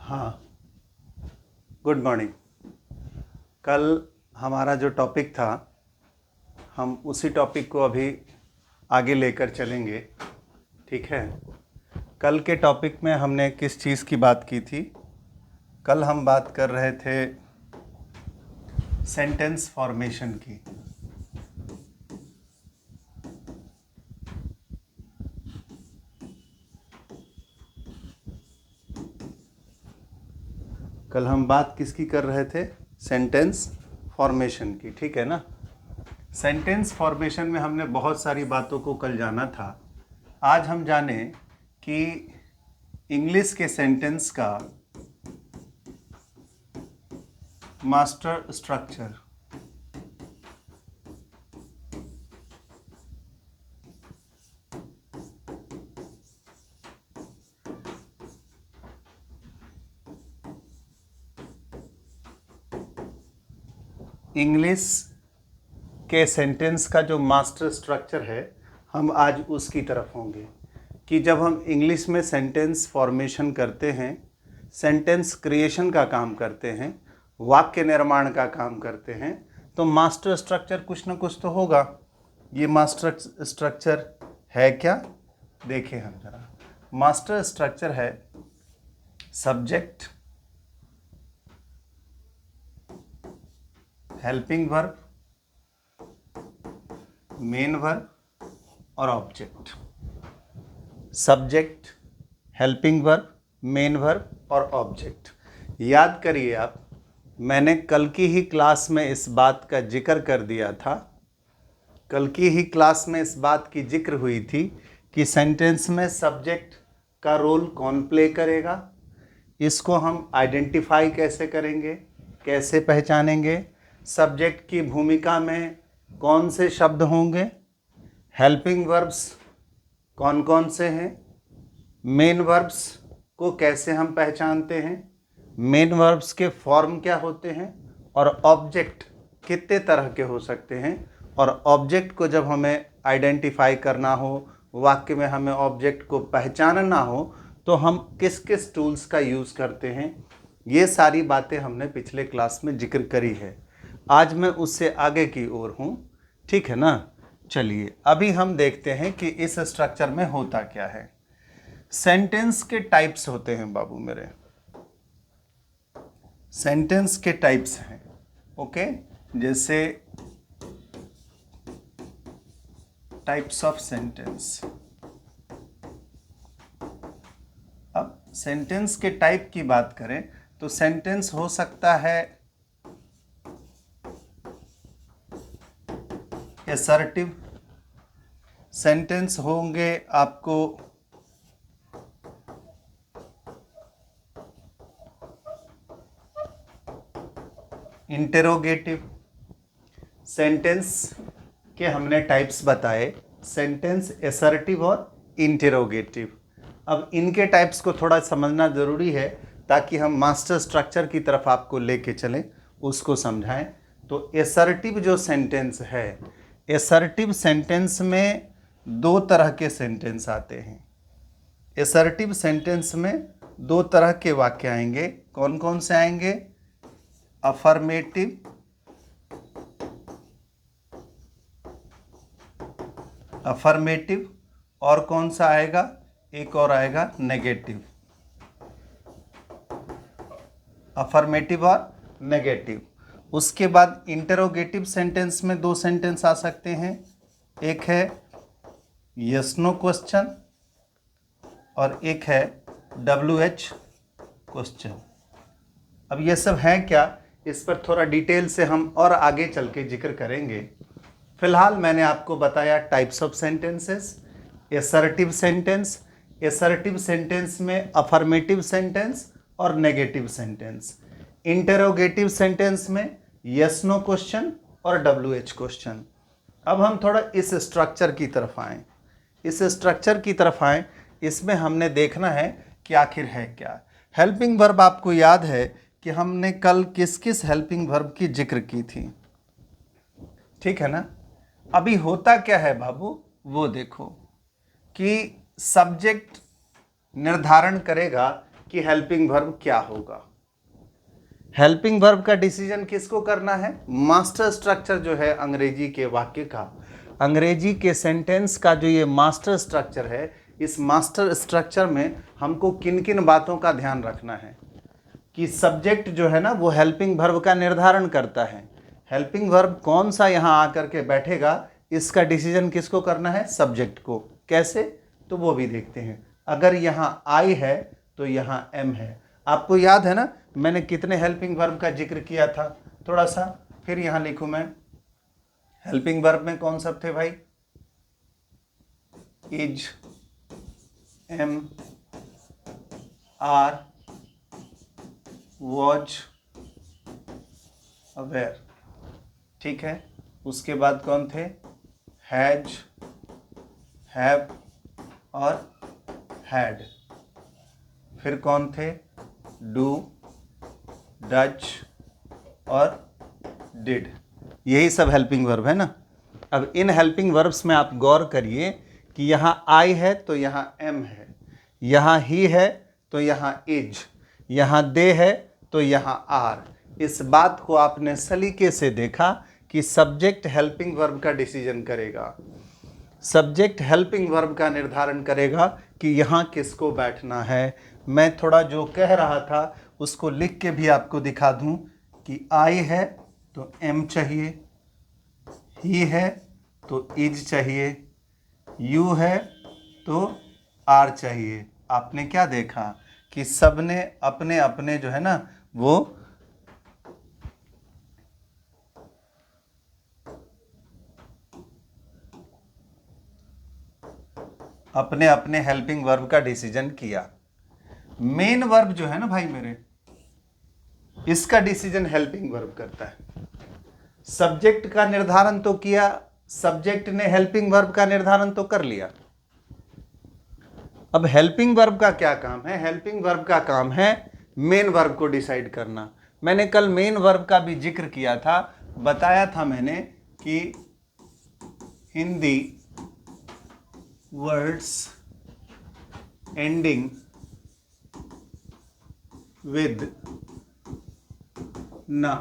हाँ, good morning. कल हमारा जो टॉपिक था, हम उसी टॉपिक को अभी आगे लेकर चलेंगे। ठीक है। कल के टॉपिक में हमने किस चीज़ की बात की थी? कल हम बात कर रहे थे सेंटेंस फॉर्मेशन की। कल हम बात किसकी कर रहे थे? सेंटेंस फॉर्मेशन की। ठीक है ना। सेंटेंस फॉर्मेशन में हमने बहुत सारी बातों को कल जाना था। आज हम जाने कि इंग्लिश के सेंटेंस का मास्टर स्ट्रक्चर, इंग्लिश के सेंटेंस का जो मास्टर स्ट्रक्चर है, हम आज उसकी तरफ होंगे कि जब हम इंग्लिश में सेंटेंस फॉर्मेशन करते हैं, सेंटेंस क्रिएशन का काम करते हैं, वाक्य निर्माण का काम करते हैं, तो मास्टर स्ट्रक्चर कुछ ना कुछ तो होगा। ये मास्टर स्ट्रक्चर है क्या? देखें हम जरा। मास्टर स्ट्रक्चर है subject, helping verb, main verb और object. Subject, helping verb, main verb और ऑब्जेक्ट। याद करिए आप, मैंने कल की ही क्लास में इस बात का जिक्र कर दिया था। कल की ही क्लास में इस बात की जिक्र हुई थी कि सेंटेंस में सब्जेक्ट का रोल कौन प्ले करेगा, इसको हम आइडेंटिफाई कैसे करेंगे, कैसे पहचानेंगे, सब्जेक्ट की भूमिका में कौन से शब्द होंगे, हेल्पिंग वर्ब्स कौन कौन से हैं, मेन वर्ब्स को कैसे हम पहचानते हैं, मेन वर्ब्स के फॉर्म क्या होते हैं, और ऑब्जेक्ट कितने तरह के हो सकते हैं, और ऑब्जेक्ट को जब हमें आइडेंटिफाई करना हो, वाक्य में हमें ऑब्जेक्ट को पहचानना हो, तो हम किस किस टूल्स का यूज़ करते हैं। ये सारी बातें हमने पिछले क्लास में जिक्र करी है। आज मैं उससे आगे की ओर हूँ। ठीक है ना। चलिए अभी हम देखते हैं कि इस स्ट्रक्चर में होता क्या है। सेंटेंस के टाइप्स होते हैं बाबू मेरे, सेंटेंस के टाइप्स हैं। ओके, जैसे टाइप्स ऑफ सेंटेंस। अब सेंटेंस के टाइप की बात करें तो सेंटेंस हो सकता है असर्टिव सेंटेंस, होंगे आपको इंटेरोगेटिव सेंटेंस के हमने टाइप्स बताए, सेंटेंस असर्टिव और इंटेरोगेटिव। अब इनके टाइप्स को थोड़ा समझना ज़रूरी है ताकि हम मास्टर स्ट्रक्चर की तरफ आपको लेके चलें, उसको समझाएं। तो असर्टिव जो सेंटेंस है, असर्टिव सेंटेंस में दो तरह के सेंटेंस आते हैं। असर्टिव सेंटेंस में दो तरह के वाक्य आएंगे। कौन कौन से आएंगे? अफर्मेटिव अफर्मेटिव, और कौन सा आएगा? एक और आएगा नेगेटिव। अफर्मेटिव और नेगेटिव। उसके बाद इंटरोगेटिव सेंटेंस में दो सेंटेंस आ सकते हैं। एक है यस नो क्वेश्चन और एक है WH क्वेश्चन। अब ये सब है क्या, इस पर थोड़ा डिटेल से हम और आगे चल के जिक्र करेंगे। फिलहाल मैंने आपको बताया types of sentences. Assertive sentence, assertive sentence में अफर्मेटिव सेंटेंस और नेगेटिव सेंटेंस। इंटरोगेटिव सेंटेंस में यस नो क्वेश्चन और WH क्वेश्चन। अब हम थोड़ा इस स्ट्रक्चर की तरफ आएँ। इस स्ट्रक्चर की तरफ आएँ, इसमें हमने देखना है कि आखिर है क्या। हेल्पिंग वर्ब, आपको याद है कि हमने कल किस किस हेल्पिंग वर्ब की जिक्र की थी? ठीक है ना। अभी होता क्या है बाबू, वो देखो कि सब्जेक्ट निर्धारण करेगा कि हेल्पिंग वर्ब क्या होगा। हेल्पिंग वर्ब का डिसीजन किसको करना है? मास्टर स्ट्रक्चर जो है अंग्रेजी के वाक्य का, अंग्रेजी के सेंटेंस का जो ये मास्टर स्ट्रक्चर है, इस मास्टर स्ट्रक्चर में हमको किन किन बातों का ध्यान रखना है कि सब्जेक्ट जो है ना वो हेल्पिंग वर्ब का निर्धारण करता है। हेल्पिंग वर्ब कौन सा यहाँ आकर के बैठेगा, इसका डिसीजन किसको करना है? सब्जेक्ट को। कैसे? तो वो भी देखते हैं। अगर यहाँ आई है तो यहाँ एम है। आपको याद है ना मैंने कितने हेल्पिंग वर्ब का जिक्र किया था? थोड़ा सा फिर यहाँ लिखूँ मैं। हेल्पिंग वर्ब में कौन सब थे भाई? Is, am, are, was, were. ठीक है। उसके बाद कौन थे? हैज, हैव और हैड। फिर कौन थे? डू, डच और डिड। यही सब हेल्पिंग वर्ब है ना। अब इन हेल्पिंग वर्ब्स में आप गौर करिए कि यहाँ आई है तो यहाँ एम है, यहाँ ही है तो यहाँ इज, यहाँ दे है तो यहाँ आर। इस बात को आपने सलीके से देखा कि सब्जेक्ट हेल्पिंग वर्ब का डिसीजन करेगा, सब्जेक्ट हेल्पिंग वर्ब का निर्धारण करेगा कि यहाँ किसको बैठना है। मैं थोड़ा जो कह रहा था उसको लिख के भी आपको दिखा दूं कि आई है तो एम चाहिए, ही है तो इज चाहिए, यू है तो आर चाहिए। आपने क्या देखा कि सबने अपने अपने जो है ना वो अपने अपने हेल्पिंग वर्ब का डिसीजन किया। मेन वर्ब जो है ना भाई मेरे, इसका डिसीजन हेल्पिंग वर्ब करता है। सब्जेक्ट का निर्धारण तो किया, सब्जेक्ट ने हेल्पिंग वर्ब का निर्धारण तो कर लिया। अब हेल्पिंग वर्ब का क्या काम है? हेल्पिंग वर्ब का काम है मेन वर्ब को डिसाइड करना। मैंने कल मेन वर्ब का भी जिक्र किया था, बताया था मैंने कि हिंदी वर्ड्स एंडिंग विद ना,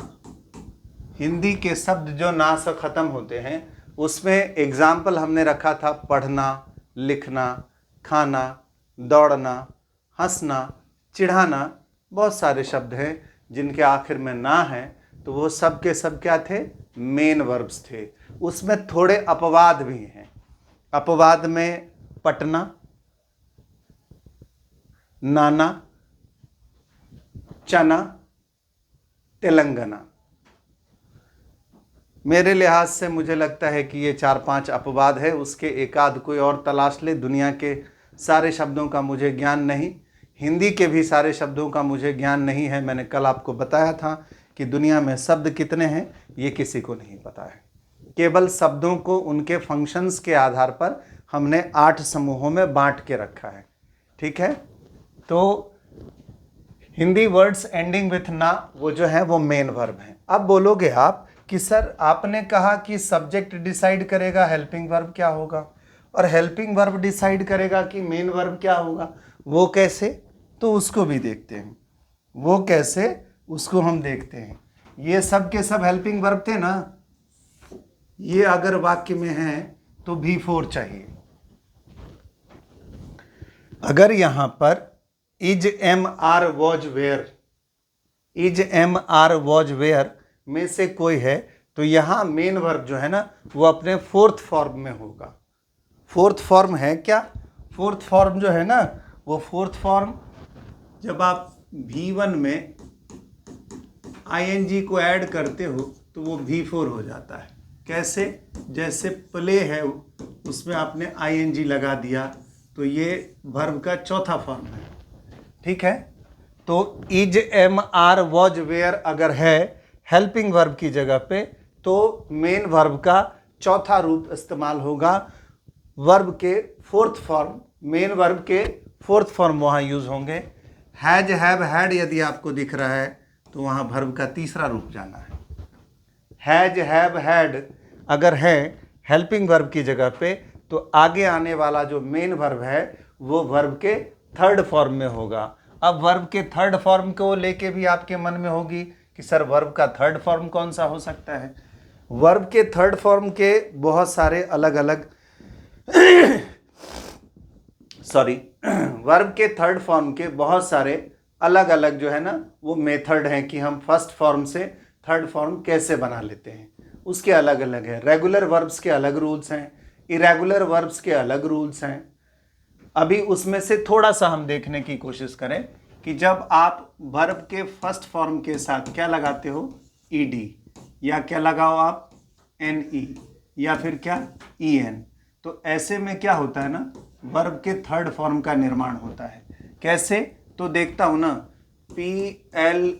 हिंदी के शब्द जो ना से ख़त्म होते हैं उसमें एग्जाम्पल हमने रखा था पढ़ना, लिखना, खाना, दौड़ना, हंसना, चिढ़ाना। बहुत सारे शब्द हैं जिनके आखिर में ना है, तो वो सब के सब क्या थे? मेन वर्ब्स थे। उसमें थोड़े अपवाद भी हैं। अपवाद में पटना, नाना, चना, तेलंगाना। मेरे लिहाज से मुझे लगता है कि ये 4-5 अपवाद है। उसके एकाध कोई और तलाश ले। दुनिया के सारे शब्दों का मुझे ज्ञान नहीं, हिंदी के भी सारे शब्दों का मुझे ज्ञान नहीं है। मैंने कल आपको बताया था कि दुनिया में शब्द कितने हैं ये किसी को नहीं पता है। केवल शब्दों को उनके फंक्शंस के आधार पर हमने 8 समूहों में बांट के रखा है। ठीक है। तो हिंदी वर्ड्स एंडिंग विथ ना वो जो है वो मेन वर्ब हैं। अब बोलोगे आप कि सर आपने कहा कि सब्जेक्ट डिसाइड करेगा हेल्पिंग वर्ब क्या होगा और हेल्पिंग वर्ब डिसाइड करेगा कि मेन वर्ब क्या होगा, वो कैसे? तो उसको भी देखते हैं। वो कैसे, उसको हम देखते हैं। ये सब के सब हेल्पिंग वर्ब थे ना, ये अगर वाक्य में हैं तो V4 चाहिए। अगर यहां पर is, am, are, was, were, is, am, are, was, were में से कोई है तो यहां मेन वर्ब जो है ना वो अपने फोर्थ फॉर्म में होगा। फोर्थ फॉर्म है क्या? फोर्थ फॉर्म जो है ना वो फोर्थ फॉर्म जब आप V1 में ing को ऐड करते हो तो वो V4 हो जाता है। कैसे? जैसे प्ले है उसमें आपने ing लगा दिया तो ये वर्ब का चौथा फॉर्म है। ठीक है। तो is, am, are, was, were अगर है हेल्पिंग वर्ब की जगह पे तो मेन वर्ब का चौथा रूप इस्तेमाल होगा। वर्ब के फोर्थ फॉर्म, मेन वर्ब के फोर्थ फॉर्म वहाँ यूज होंगे। हैज, हैव, हैड यदि आपको दिख रहा है तो वहाँ वर्ब का तीसरा रूप जाना है। हैज, हैव, हैड अगर है हेल्पिंग वर्ब की जगह पे तो आगे आने वाला जो मेन वर्ब है वो वर्ब के थर्ड फॉर्म में होगा। अब वर्ब के थर्ड फॉर्म को लेके भी आपके मन में होगी कि सर वर्ब का थर्ड फॉर्म कौन सा हो सकता है। वर्ब के थर्ड फॉर्म के बहुत सारे अलग अलग वर्ब के थर्ड फॉर्म के बहुत सारे अलग अलग जो है ना वो मेथड हैं कि हम फर्स्ट फॉर्म से थर्ड फॉर्म कैसे बना लेते हैं, उसके अलग अलग है। रेगुलर वर्ब्स के अलग रूल्स हैं, इरेगुलर वर्ब्स के अलग रूल्स हैं। अभी उसमें से थोड़ा सा हम देखने की कोशिश करें कि जब आप वर्ब के फर्स्ट फॉर्म के साथ क्या लगाते हो, ईडी, या क्या लगाओ आप, एनई, या फिर क्या, ईएन, तो ऐसे में क्या होता है ना, वर्ब के थर्ड फॉर्म का निर्माण होता है। कैसे, तो देखता हूं ना, PLAYED,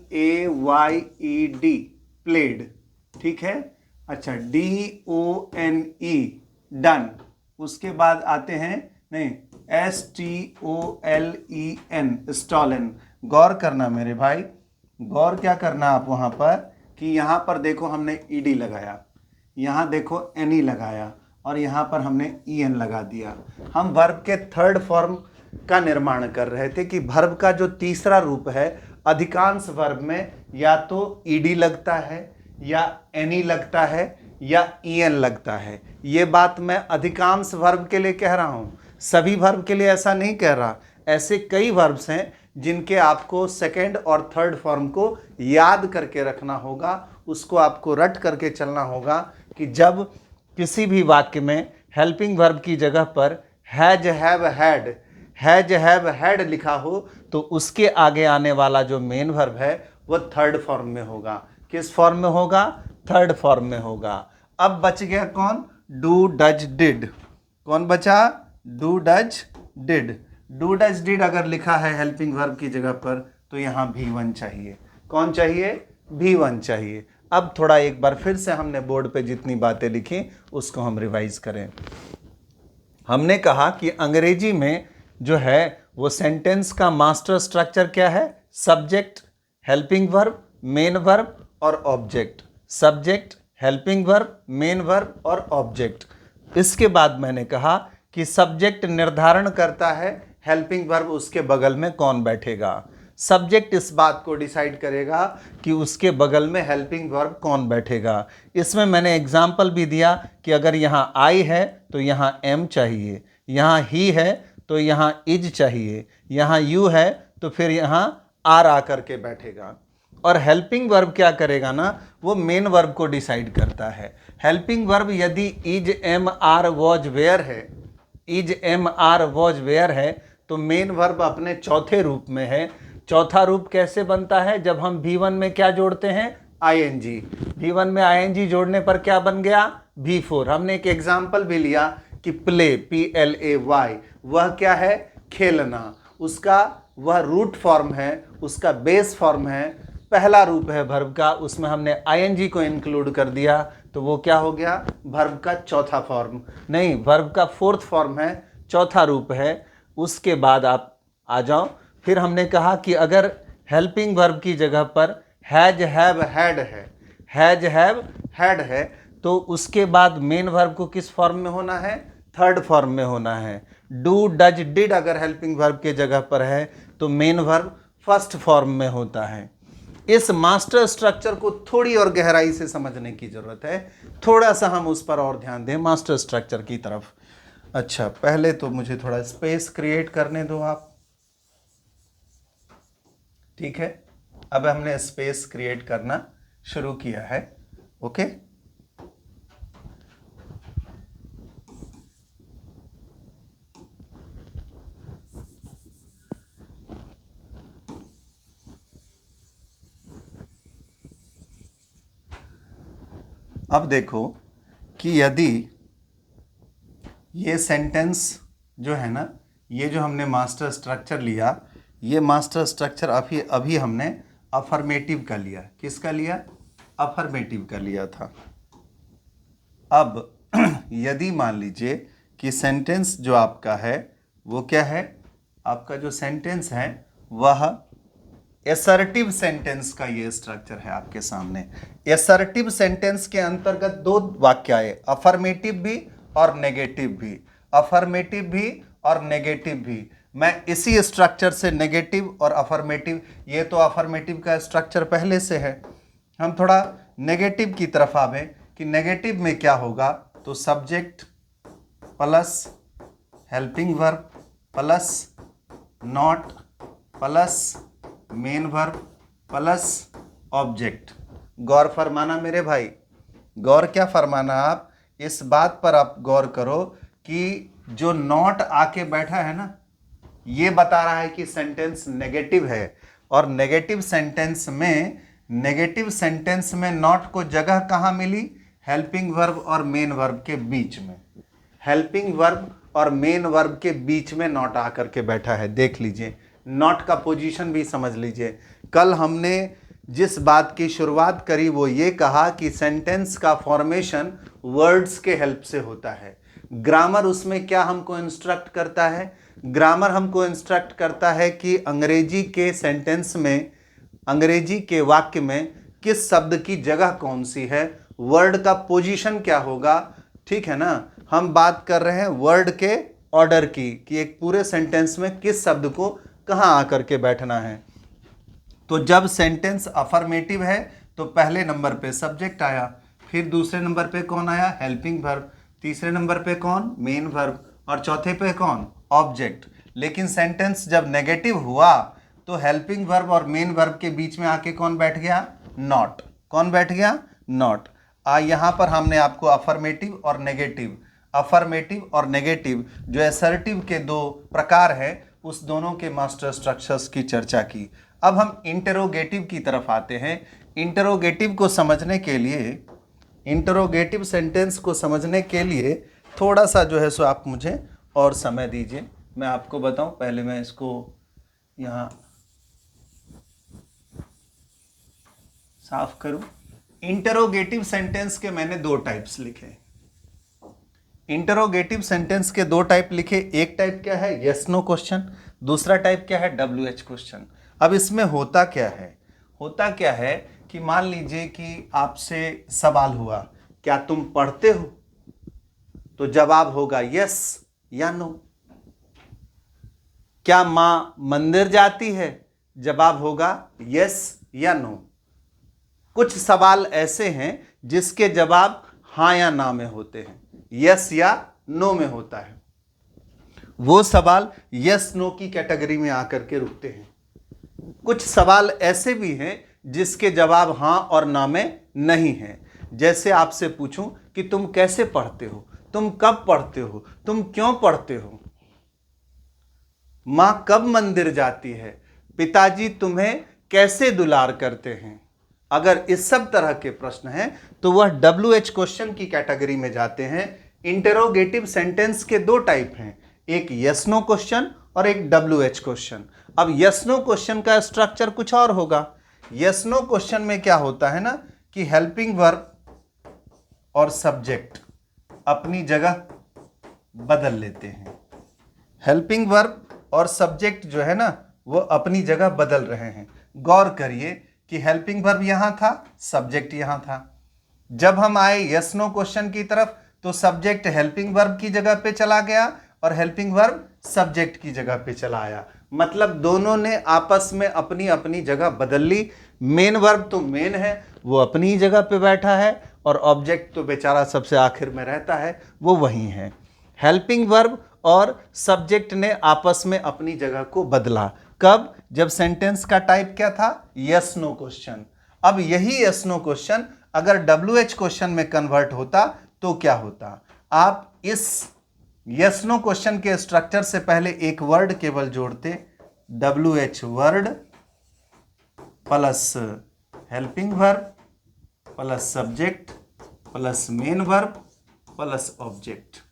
प्लेड, ठीक है। अच्छा, DONE, डन। उसके बाद आते हैं, नहीं, STOLEN, स्टॉलन। गौर करना मेरे भाई, गौर क्या करना आप वहां पर कि यहां पर देखो हमने ईडी लगाया, यहां देखो एनी लगाया, और यहां पर हमने ईएन लगा दिया। हम वर्ब के थर्ड फॉर्म का निर्माण कर रहे थे कि वर्ब का जो तीसरा रूप है, अधिकांश वर्ब में या तो ईडी लगता है, या एनी लगता है, या ईएन लगता है। ये बात मैं अधिकांश वर्ब के लिए कह रहा हूं, सभी वर्ब के लिए ऐसा नहीं कह रहा। ऐसे कई वर्ब्स हैं जिनके आपको सेकेंड और थर्ड फॉर्म को याद करके रखना होगा, उसको आपको रट करके चलना होगा कि जब किसी भी वाक्य में हेल्पिंग वर्ब की जगह पर हैज, हैव, हैड लिखा हो तो उसके आगे आने वाला जो मेन वर्ब है वो थर्ड फॉर्म में होगा। किस फॉर्म में होगा, थर्ड फॉर्म में होगा। अब बच गया कौन, डू, डज, डिड। कौन बचा, do, does, did. Do, does, did अगर लिखा है हेल्पिंग वर्ब की जगह पर तो यहां V1 चाहिए। कौन चाहिए, V1 चाहिए। अब थोड़ा एक बार फिर से हमने बोर्ड पे जितनी बातें लिखी उसको हम रिवाइज करें। हमने कहा कि अंग्रेजी में जो है वो सेंटेंस का मास्टर स्ट्रक्चर क्या है, subject, helping verb, main verb और object. Subject, helping verb, main verb और ऑब्जेक्ट। इसके बाद मैंने कहा कि सब्जेक्ट निर्धारण करता है हेल्पिंग वर्ब उसके बगल में कौन बैठेगा। सब्जेक्ट इस बात को डिसाइड करेगा कि उसके बगल में हेल्पिंग वर्ब कौन बैठेगा। इसमें मैंने एग्जाम्पल भी दिया कि अगर यहाँ आई है तो यहाँ एम चाहिए, यहाँ ही है तो यहाँ इज चाहिए, यहाँ यू है तो फिर यहाँ आर आकर के बैठेगा। और हेल्पिंग वर्ब क्या करेगा ना, वो मेन वर्ब को डिसाइड करता है। हेल्पिंग वर्ब यदि is, am, are, was, were है, is, am, are, was, were है तो मेन वर्ब अपने चौथे रूप में है। चौथा रूप कैसे बनता है, जब हम V1 में क्या जोड़ते हैं, ING। V1 में ING जोड़ने पर क्या बन गया, V4। हमने एक एग्जाम्पल भी लिया कि प्ले, PLAY, वह क्या है, खेलना। उसका वह रूट फॉर्म है, उसका बेस फॉर्म है, पहला रूप है वर्ब का, उसमें हमने ING को इंक्लूड कर दिया तो वो क्या हो गया, वर्ब का चौथा फॉर्म, नहीं, वर्ब का फोर्थ फॉर्म है, चौथा रूप है। उसके बाद आप आ जाओ, फिर हमने कहा कि अगर हेल्पिंग वर्ब की जगह पर हैज, हैव, हैड है, हैज, हैव, हैड है तो उसके बाद मेन वर्ब को किस फॉर्म में होना है, थर्ड फॉर्म में होना है। डू, डज, डिड अगर हेल्पिंग वर्ब के जगह पर है तो मेन वर्ब फर्स्ट फॉर्म में होता है। इस मास्टर स्ट्रक्चर को थोड़ी और गहराई से समझने की जरूरत है, थोड़ा सा हम उस पर और ध्यान दें मास्टर स्ट्रक्चर की तरफ। अच्छा, पहले तो मुझे थोड़ा स्पेस क्रिएट करने दो आप, ठीक है। अब हमने स्पेस क्रिएट करना शुरू किया है, ओके। अब देखो कि यदि ये सेंटेंस जो है ना, ये जो हमने मास्टर स्ट्रक्चर लिया, ये मास्टर स्ट्रक्चर अभी हमने अफर्मेटिव का लिया। किसका लिया, अफर्मेटिव का लिया था। अब यदि मान लीजिए कि सेंटेंस जो आपका है वो क्या है, आपका जो सेंटेंस है वह एसर्टिव सेंटेंस का ये स्ट्रक्चर है आपके सामने। एसर्टिव सेंटेंस के अंतर्गत दो वाक्य आए, अफर्मेटिव भी और नेगेटिव भी, अफर्मेटिव भी और नेगेटिव भी। मैं इसी स्ट्रक्चर से नेगेटिव और अफर्मेटिव, ये तो अफर्मेटिव का स्ट्रक्चर पहले से है, हम थोड़ा नेगेटिव की तरफ आवे कि नेगेटिव में क्या होगा, तो subject plus helping verb plus not plus main verb plus object. गौर फरमाना मेरे भाई, गौर क्या फरमाना, आप इस बात पर आप गौर करो कि जो नॉट आके बैठा है ना, ये बता रहा है कि सेंटेंस नेगेटिव है, और नेगेटिव सेंटेंस में नॉट को जगह कहाँ मिली, हेल्पिंग वर्ब और मेन वर्ब के बीच में। हेल्पिंग वर्ब और मेन वर्ब के बीच में नॉट आकर के बैठा है। देख लीजिए, नॉट का पोजीशन भी समझ लीजिए। कल हमने जिस बात की शुरुआत करी वो ये कहा कि सेंटेंस का फॉर्मेशन वर्ड्स के हेल्प से होता है। ग्रामर उसमें क्या हमको इंस्ट्रक्ट करता है, ग्रामर हमको इंस्ट्रक्ट करता है कि अंग्रेजी के सेंटेंस में, अंग्रेजी के वाक्य में किस शब्द की जगह कौन सी है, वर्ड का पोजीशन क्या होगा, ठीक है ना। हम बात कर रहे हैं वर्ड के ऑर्डर की, कि एक पूरे सेंटेंस में किस शब्द को कहाँ आकर के बैठना है। तो जब सेंटेंस अफर्मेटिव है तो पहले नंबर पे सब्जेक्ट आया, फिर दूसरे नंबर पे कौन आया, हेल्पिंग वर्ब, तीसरे नंबर पे कौन, मेन वर्ब, और चौथे पे कौन, ऑब्जेक्ट। लेकिन सेंटेंस जब नेगेटिव हुआ तो हेल्पिंग वर्ब और मेन वर्ब के बीच में आके कौन बैठ गया, नॉट। कौन बैठ गया, नॉट। यहाँ पर हमने आपको अफर्मेटिव और नेगेटिव जो असर्टिव के दो प्रकार हैं, उस दोनों के मास्टर स्ट्रक्चर्स की चर्चा की। अब हम इंटरोगेटिव की तरफ आते हैं। इंटरोगेटिव को समझने के लिए, इंटरोगेटिव सेंटेंस को समझने के लिए थोड़ा सा जो है सो आप मुझे और समय दीजिए, मैं आपको बताऊं। पहले मैं इसको यहाँ साफ करूं। इंटरोगेटिव सेंटेंस के मैंने दो टाइप्स लिखे। इंटरोगेटिव सेंटेंस के दो टाइप लिखे। एक टाइप क्या है, यस नो क्वेश्चन, दूसरा टाइप क्या है, WH क्वेश्चन। अब इसमें होता क्या है, होता क्या है कि मान लीजिए कि आपसे सवाल हुआ, क्या तुम पढ़ते हो, तो जवाब होगा यस या नो। क्या मां मंदिर जाती है, जवाब होगा यस या नो। कुछ सवाल ऐसे हैं जिसके जवाब हाँ या ना में होते हैं, यस या नो में होता है। वो सवाल यस नो की कैटेगरी में आकर के रुकते हैं। कुछ सवाल ऐसे भी हैं जिसके जवाब हाँ और ना में नहीं हैं। जैसे आपसे पूछूं कि तुम कैसे पढ़ते हो, तुम कब पढ़ते हो, तुम क्यों पढ़ते हो, मां कब मंदिर जाती है, पिताजी तुम्हें कैसे दुलार करते हैं। अगर इस सब तरह के प्रश्न हैं तो वह WH क्वेश्चन की कैटेगरी में जाते हैं। इंटरोगेटिव सेंटेंस के दो टाइप हैं, एक यस नो क्वेश्चन और एक WH क्वेश्चन। अब यस नो क्वेश्चन का स्ट्रक्चर कुछ और होगा। यस नो क्वेश्चन में क्या होता है ना कि हेल्पिंग वर्ब और सब्जेक्ट अपनी जगह बदल लेते हैं। हेल्पिंग वर्ब और सब्जेक्ट जो है ना वो अपनी जगह बदल रहे हैं। गौर करिए कि हेल्पिंग वर्ब यहां था, सब्जेक्ट यहां था। जब हम आए यस नो क्वेश्चन की तरफ तो सब्जेक्ट हेल्पिंग वर्ब की जगह पे चला गया और हेल्पिंग वर्ब सब्जेक्ट की जगह पे चला आया। मतलब दोनों ने आपस में अपनी अपनी जगह बदल ली। मेन वर्ब तो मेन है, वो अपनी ही जगह पे बैठा है, और ऑब्जेक्ट तो बेचारा सबसे आखिर में रहता है, वो वहीं है। हेल्पिंग वर्ब और सब्जेक्ट ने आपस में अपनी जगह को बदला। कब, जब सेंटेंस का टाइप क्या था, यस नो क्वेश्चन। अब यही यस नो क्वेश्चन अगर WH क्वेश्चन में कन्वर्ट होता तो क्या होता। आप इस यस नो क्वेश्चन के स्ट्रक्चर से पहले एक वर्ड केवल जोड़ते, WH word plus helping verb plus subject plus main verb plus object.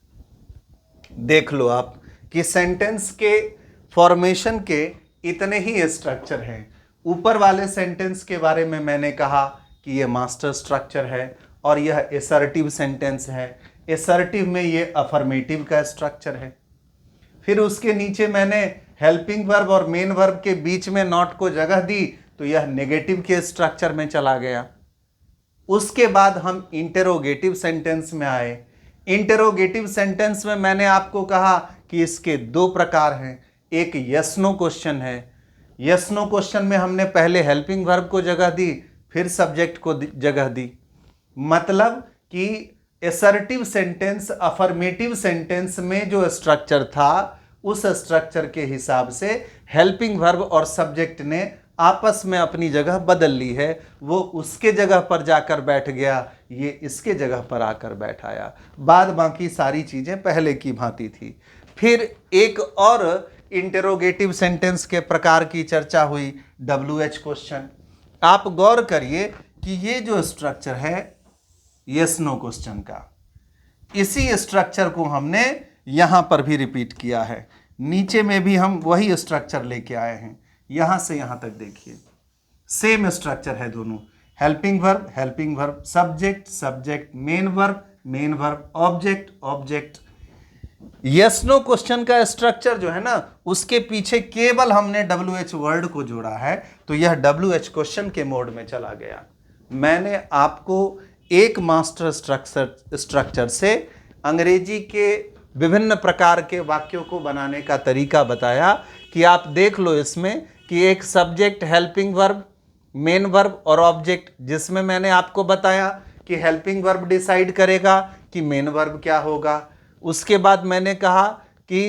देख लो आप कि सेंटेंस के फॉर्मेशन के इतने ही स्ट्रक्चर हैं। ऊपर वाले सेंटेंस के बारे में मैंने कहा कि ये मास्टर स्ट्रक्चर है और यह असर्टिव सेंटेंस है। असर्टिव में ये अफर्मेटिव का स्ट्रक्चर है। फिर उसके नीचे मैंने हेल्पिंग वर्ब और मेन वर्ब के बीच में नॉट को जगह दी तो यह नेगेटिव के स्ट्रक्चर में चला गया। उसके बाद हम इंटरोगेटिव सेंटेंस में आए। इंटरोगेटिव सेंटेंस में मैंने आपको कहा कि इसके दो प्रकार हैं, एक यस नो क्वेश्चन है। यस नो क्वेश्चन में हमने पहले हेल्पिंग वर्ब को जगह दी, फिर सब्जेक्ट को जगह दी। मतलब कि असर्टिव सेंटेंस, अफर्मेटिव सेंटेंस में जो स्ट्रक्चर था उस स्ट्रक्चर के हिसाब से हेल्पिंग वर्ब और सब्जेक्ट ने आपस में अपनी जगह बदल ली है। वो उसके जगह पर जाकर बैठ गया, ये इसके जगह पर आकर बैठाया। बाद बाकी सारी चीजें पहले की भांति थी। फिर एक और इंटेरोगेटिव सेंटेंस के प्रकार की चर्चा हुई, WH क्वेश्चन। आप गौर करिए कि ये जो स्ट्रक्चर है यस नो क्वेश्चन का, इसी स्ट्रक्चर को हमने यहां पर भी रिपीट किया है। नीचे में भी हम वही स्ट्रक्चर लेके आए हैं, यहां से यहां तक देखिए सेम स्ट्रक्चर है दोनों। Helping verb, subject subject, main verb, object object. Yes no question का स्ट्रक्चर जो है ना, उसके पीछे केवल हमने WH वर्ड को जोड़ा है, तो यह WH क्वेश्चन के मोड में चला गया। मैंने आपको एक मास्टर स्ट्रक्चर से अंग्रेजी के विभिन्न प्रकार के वाक्यों को बनाने का तरीका बताया कि आप देख लो इसमें कि एक subject, helping verb, main verb और ऑब्जेक्ट, जिसमें मैंने आपको बताया कि हेल्पिंग वर्ब डिसाइड करेगा कि मेन वर्ब क्या होगा। उसके बाद मैंने कहा कि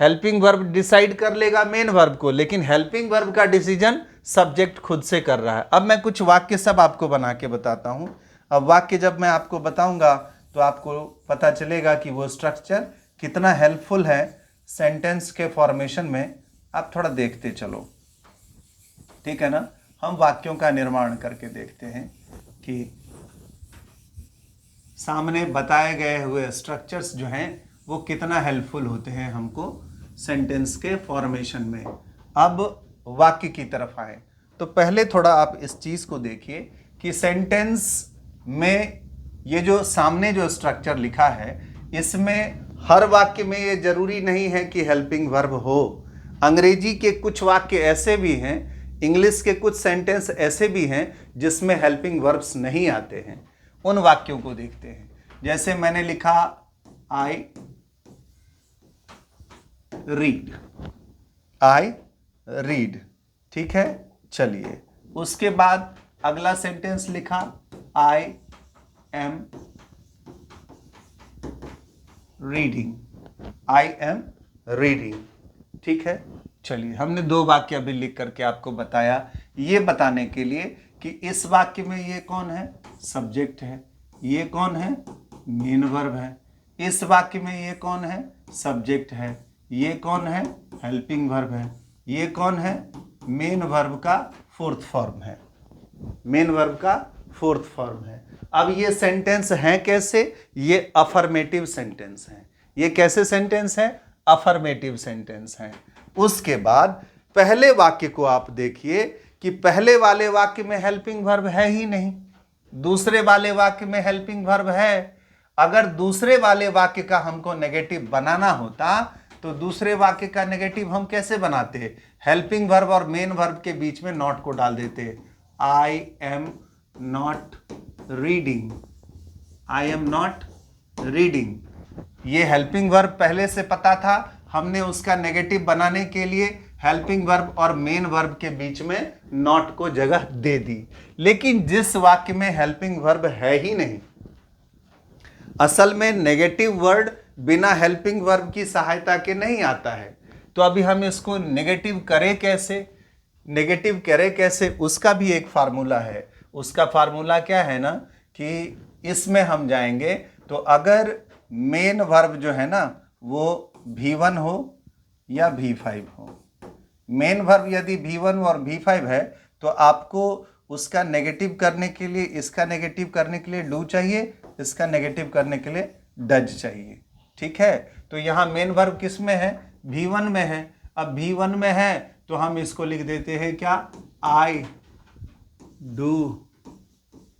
हेल्पिंग वर्ब डिसाइड कर लेगा मेन वर्ब को, लेकिन हेल्पिंग वर्ब का डिसीजन सब्जेक्ट खुद से कर रहा है। अब मैं कुछ वाक्य सब आपको बना के बताता हूं। अब वाक्य जब मैं आपको बताऊंगा तो आपको पता चलेगा कि वो स्ट्रक्चर कितना हेल्पफुल है सेंटेंस के फॉर्मेशन में। आप थोड़ा देखते चलो, ठीक है ना। हम वाक्यों का निर्माण करके देखते हैं कि सामने बताए गए हुए स्ट्रक्चर्स जो हैं वो कितना हेल्पफुल होते हैं हमको सेंटेंस के फॉर्मेशन में। अब वाक्य की तरफ आए तो पहले थोड़ा आप इस चीज को देखिए कि सेंटेंस में ये जो सामने जो स्ट्रक्चर लिखा है, इसमें हर वाक्य में ये जरूरी नहीं है कि हेल्पिंग वर्ब हो। अंग्रेजी के कुछ वाक्य ऐसे भी हैं, इंग्लिश के कुछ सेंटेंस ऐसे भी हैं जिसमें हेल्पिंग वर्ब्स नहीं आते हैं। उन वाक्यों को देखते हैं। जैसे मैंने लिखा आई रीड, ठीक है। चलिए, उसके बाद अगला सेंटेंस लिखा आई एम रीडिंग, ठीक है। चलिए, हमने दो वाक्य अभी लिख करके आपको बताया, ये बताने के लिए कि इस वाक्य में ये कौन है, सब्जेक्ट है, ये कौन है, मेन वर्ब है। इस वाक्य में ये कौन है, सब्जेक्ट है, ये कौन है, हेल्पिंग वर्ब है, ये कौन है, मेन वर्ब का फोर्थ फॉर्म है, मेन वर्ब का फोर्थ फॉर्म है। अब ये सेंटेंस हैं कैसे, ये अफर्मेटिव सेंटेंस हैं। ये कैसे सेंटेंस हैं, अफर्मेटिव सेंटेंस हैं। उसके बाद पहले वाक्य को आप देखिए कि पहले वाले वाक्य में हेल्पिंग वर्ब है ही नहीं, दूसरे वाले वाक्य में हेल्पिंग वर्ब है। अगर दूसरे वाले वाक्य का हमको नेगेटिव बनाना होता तो दूसरे वाक्य का नेगेटिव हम कैसे बनाते, हेल्पिंग वर्ब और मेन वर्ब के बीच में नॉट को डाल देते। आई एम नॉट रीडिंग, ये हेल्पिंग वर्ब पहले से पता था, हमने उसका नेगेटिव बनाने के लिए हेल्पिंग वर्ब और मेन वर्ब के बीच में नॉट को जगह दे दी। लेकिन जिस वाक्य में हेल्पिंग वर्ब है ही नहीं, असल में नेगेटिव वर्ड बिना हेल्पिंग वर्ब की सहायता के नहीं आता है, तो अभी हम इसको नेगेटिव करें कैसे, उसका भी एक फार्मूला है। उसका फार्मूला क्या है ना कि इसमें हम जाएंगे तो अगर मेन वर्ब जो है ना वो V1 हो या V5 हो, मेन वर्ब यदि V1 और V5 है तो आपको उसका नेगेटिव करने के लिए, इसका नेगेटिव करने के लिए डू चाहिए, इसका नेगेटिव करने के लिए डज चाहिए, ठीक है। तो यहाँ मेन वर्ब किस में है, V1 में है। अब V1 में है तो हम इसको लिख देते हैं क्या, आई डू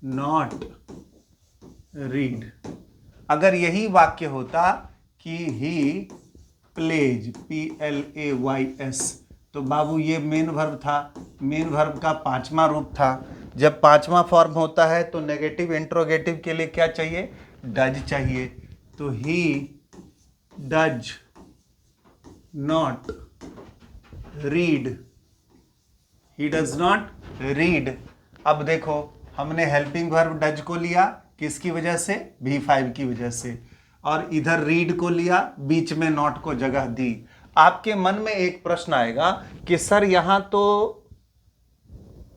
नॉट रीड। अगर यही वाक्य होता कि ही प्लेज, PLAYS, तो बाबू ये मेन वर्ब था, मेन वर्ब का पांचवा रूप था। जब पांचवा फॉर्म होता है तो नेगेटिव इंट्रोगेटिव के लिए क्या चाहिए, डज चाहिए। तो he does not read, he does not read. अब देखो हमने हेल्पिंग वर्ब डज को लिया किसकी वजह से, V5 की वजह से, और इधर रीड को लिया, बीच में नॉट को जगह दी। आपके मन में एक प्रश्न आएगा कि सर यहां तो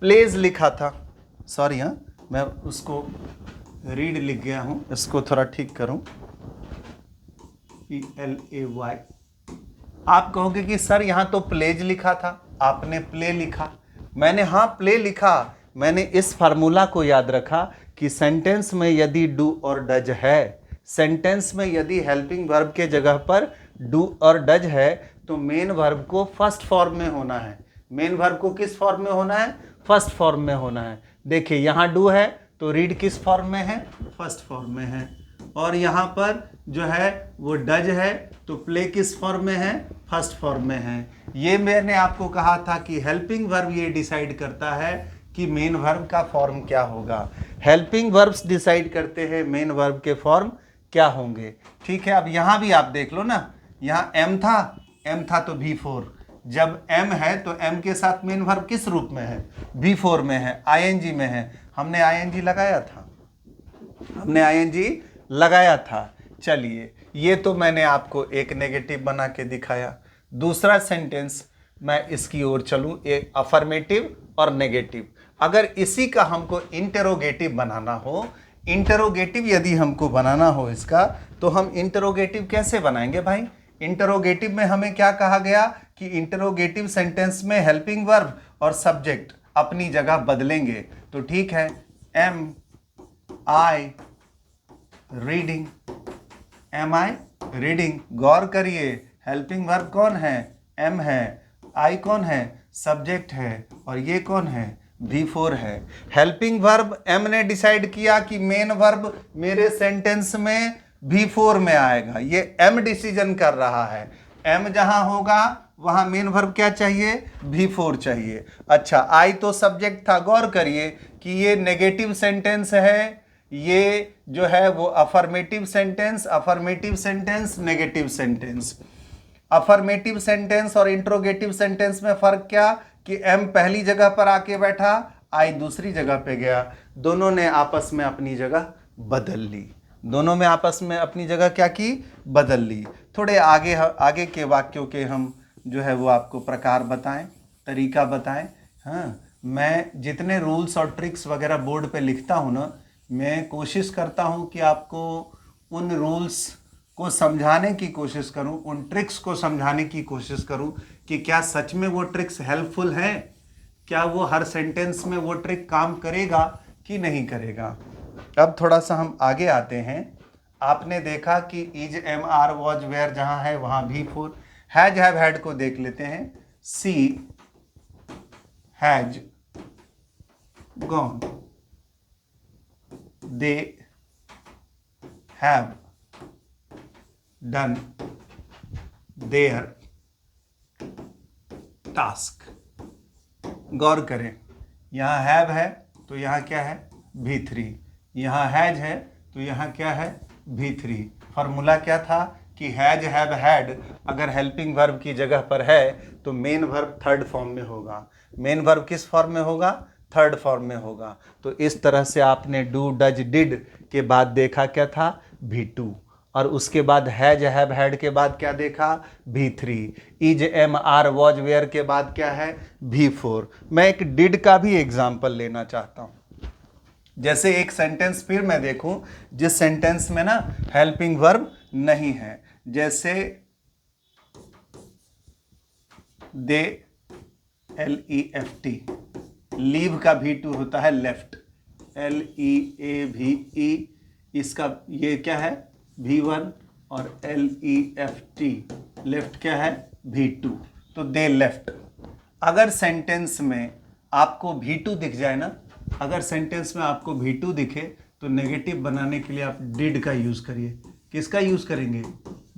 प्लेज लिखा था, सॉरी हाँ मैं उसको रीड लिख गया हूं, इसको थोड़ा ठीक करूं, PLAY। आप कहोगे कि सर यहां तो प्लेज लिखा था, आपने प्ले लिखा। मैंने हाँ प्ले लिखा, मैंने इस फार्मूला को याद रखा कि सेंटेंस में यदि डू और डज है, सेंटेंस में यदि हेल्पिंग वर्ब के जगह पर डू और डज है तो मेन वर्ब को फर्स्ट फॉर्म में होना है। मेन वर्ब को किस फॉर्म में होना है, फर्स्ट फॉर्म में होना है। देखिए यहाँ डू है तो रीड किस फॉर्म में है, फर्स्ट फॉर्म में है, और यहाँ पर जो है वो डज है तो प्ले किस फॉर्म में है, फर्स्ट फॉर्म में है। ये मैंने आपको कहा था कि हेल्पिंग वर्ब ये डिसाइड करता है कि मेन वर्ब का फॉर्म क्या होगा। हेल्पिंग वर्ब्स डिसाइड करते हैं मेन वर्ब के फॉर्म क्या होंगे। ठीक है, अब यहाँ भी आप देख लो ना, यहाँ एम था तो V4। जब एम है तो एम के साथ मेन वर्ब किस रूप में है, V4 में है, ING में है। हमने ING लगाया था, हमने ING लगाया था। चलिए ये तो मैंने आपको एक नेगेटिव बना के दिखाया। दूसरा सेंटेंस मैं इसकी ओर चलूं, एक अफर्मेटिव और नेगेटिव। अगर इसी का हमको इंटरोगेटिव बनाना हो, इंटरोगेटिव यदि हमको बनाना हो इसका, तो हम इंटरोगेटिव कैसे बनाएंगे भाई। इंटरोगेटिव में हमें क्या कहा गया कि इंटरोगेटिव सेंटेंस में हेल्पिंग वर्ब और सब्जेक्ट अपनी जगह बदलेंगे। तो ठीक है, am I reading, am I reading. गौर करिए हेल्पिंग वर्ब कौन है, एम है, आई कौन है, सब्जेक्ट है, और ये कौन है, V4 है। हेल्पिंग वर्ब एम ने डिसाइड किया कि मेन वर्ब मेरे सेंटेंस में V4 में आएगा। ये एम डिसीजन कर रहा है, एम जहां होगा वहां मेन वर्ब क्या चाहिए, V4 चाहिए। अच्छा, आई तो सब्जेक्ट था। गौर करिए कि ये नेगेटिव सेंटेंस है, ये जो है वो affirmative sentence, affirmative sentence, negative sentence. Affirmative sentence और इंट्रोगेटिव सेंटेंस में फर्क क्या कि एम पहली जगह पर आके बैठा, आई दूसरी जगह पे गया। दोनों ने आपस में अपनी जगह बदल ली, दोनों में आपस में अपनी जगह क्या की, बदल ली। थोड़े आगे के वाक्यों के हम जो है वो आपको प्रकार बताएं, तरीका बताएं। हाँ, मैं जितने रूल्स और ट्रिक्स वगैरह बोर्ड पे लिखता हूँ ना, मैं कोशिश करता हूँ कि आपको उन रूल्स को समझाने की कोशिश करूँ, उन ट्रिक्स को समझाने की कोशिश करूँ कि क्या सच में वो ट्रिक्स हेल्पफुल हैं, क्या वो हर सेंटेंस में वो ट्रिक काम करेगा कि नहीं करेगा। अब थोड़ा सा हम आगे आते हैं। आपने देखा कि is, am, are, was, were जहाँ है वहाँ V4। हैज, हैव, हैड को देख लेते हैं। She has gone, they have done their task. गौर करें, यहाँ हैव है तो यहाँ क्या है, V3। यहाँ हैज है तो यहाँ क्या है, V3। फॉर्मूला क्या था कि हैज, हैव, हैड अगर हेल्पिंग वर्ब की जगह पर है तो मेन वर्ब थर्ड फॉर्म में होगा। मेन वर्ब किस फॉर्म में होगा, थर्ड फॉर्म में होगा। तो इस तरह से आपने डू, डज, डिड के बाद देखा क्या था, V2, और उसके बाद हैज, हैव, हैड के बाद क्या देखा, V3। Is, am, are, was, were के बाद क्या है, V4। मैं एक डिड का भी एग्जाम्पल लेना चाहता हूं। जैसे एक सेंटेंस फिर मैं देखूं जिस सेंटेंस में ना हेल्पिंग वर्ब नहीं है, जैसे दे, LEFT, लीव का V2 होता है लेफ्ट, LEAVE, इसका ये क्या है, V1, और LEFT लेफ्ट क्या है, V2। तो दे लेफ्ट। अगर सेंटेंस में आपको V2 दिख जाए ना, अगर सेंटेंस में आपको V2 दिखे तो नेगेटिव बनाने के लिए आप डिड का यूज करिए। किसका यूज करेंगे,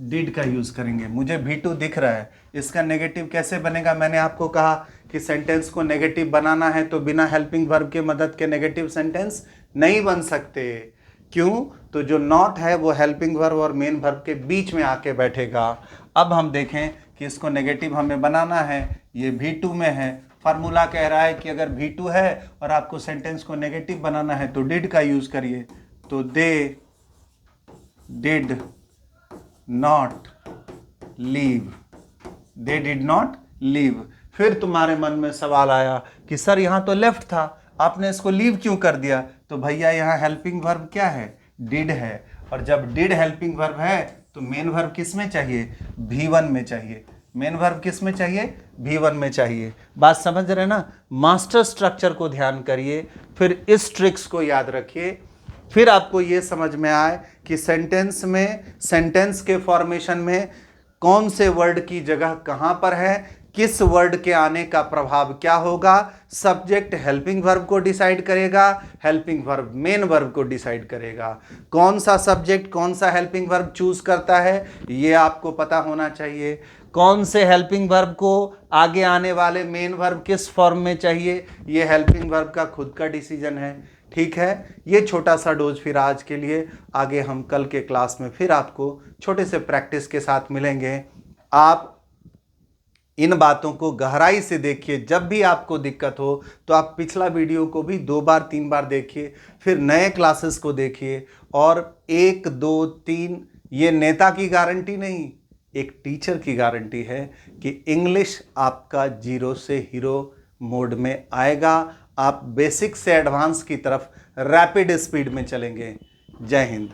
डिड का यूज करेंगे। मुझे V2 दिख रहा है, इसका नेगेटिव कैसे बनेगा। मैंने आपको कहा कि सेंटेंस को नेगेटिव बनाना है तो बिना हेल्पिंग वर्ब के मदद के नेगेटिव सेंटेंस नहीं बन सकते। क्यों, तो जो नॉट है वो हेल्पिंग वर्ब और मेन वर्ब के बीच में आके बैठेगा। अब हम देखें कि इसको नेगेटिव हमें बनाना है, ये V2 में है। फार्मूला कह रहा है कि अगर V2 है और आपको सेंटेंस को नेगेटिव बनाना है तो डिड का यूज करिए। तो they did not leave, they did not leave. फिर तुम्हारे मन में सवाल आया कि सर यहाँ तो लेफ्ट था, आपने इसको लीव क्यों कर दिया? तो भैया यहाँ हेल्पिंग वर्ब क्या है? डिड है। और जब डिड हेल्पिंग वर्ब है तो मेन वर्ब किस में चाहिए? V1 में चाहिए। मेन वर्ब किस में चाहिए? V1 में चाहिए। बात समझ रहे ना? मास्टर स्ट्रक्चर को ध्यान करिए, फिर इस ट्रिक्स को याद रखिए, फिर आपको ये समझ में आए कि सेंटेंस में, सेंटेंस के फॉर्मेशन में कौन से वर्ड की जगह कहां पर है, किस वर्ड के आने का प्रभाव क्या होगा। सब्जेक्ट हेल्पिंग वर्ब को डिसाइड करेगा, हेल्पिंग वर्ब मेन वर्ब को डिसाइड करेगा। कौन सा सब्जेक्ट कौन सा हेल्पिंग वर्ब चूज करता है ये आपको पता होना चाहिए। कौन से हेल्पिंग वर्ब को आगे आने वाले मेन वर्ब किस फॉर्म में चाहिए, ये हेल्पिंग वर्ब का खुद का डिसीजन है। ठीक है, ये छोटा सा डोज फिर आज के लिए। आगे हम कल के क्लास में फिर आपको छोटे से प्रैक्टिस के साथ मिलेंगे। आप इन बातों को गहराई से देखिए। जब भी आपको दिक्कत हो तो आप पिछला वीडियो को भी 2 बार 3 बार देखिए, फिर नए क्लासेस को देखिए। और 1 2 3 ये नेता की गारंटी नहीं, एक टीचर की गारंटी है कि इंग्लिश आपका 0 से हीरो मोड में आएगा। आप बेसिक से एडवांस की तरफ रैपिड स्पीड में चलेंगे। जय हिंद।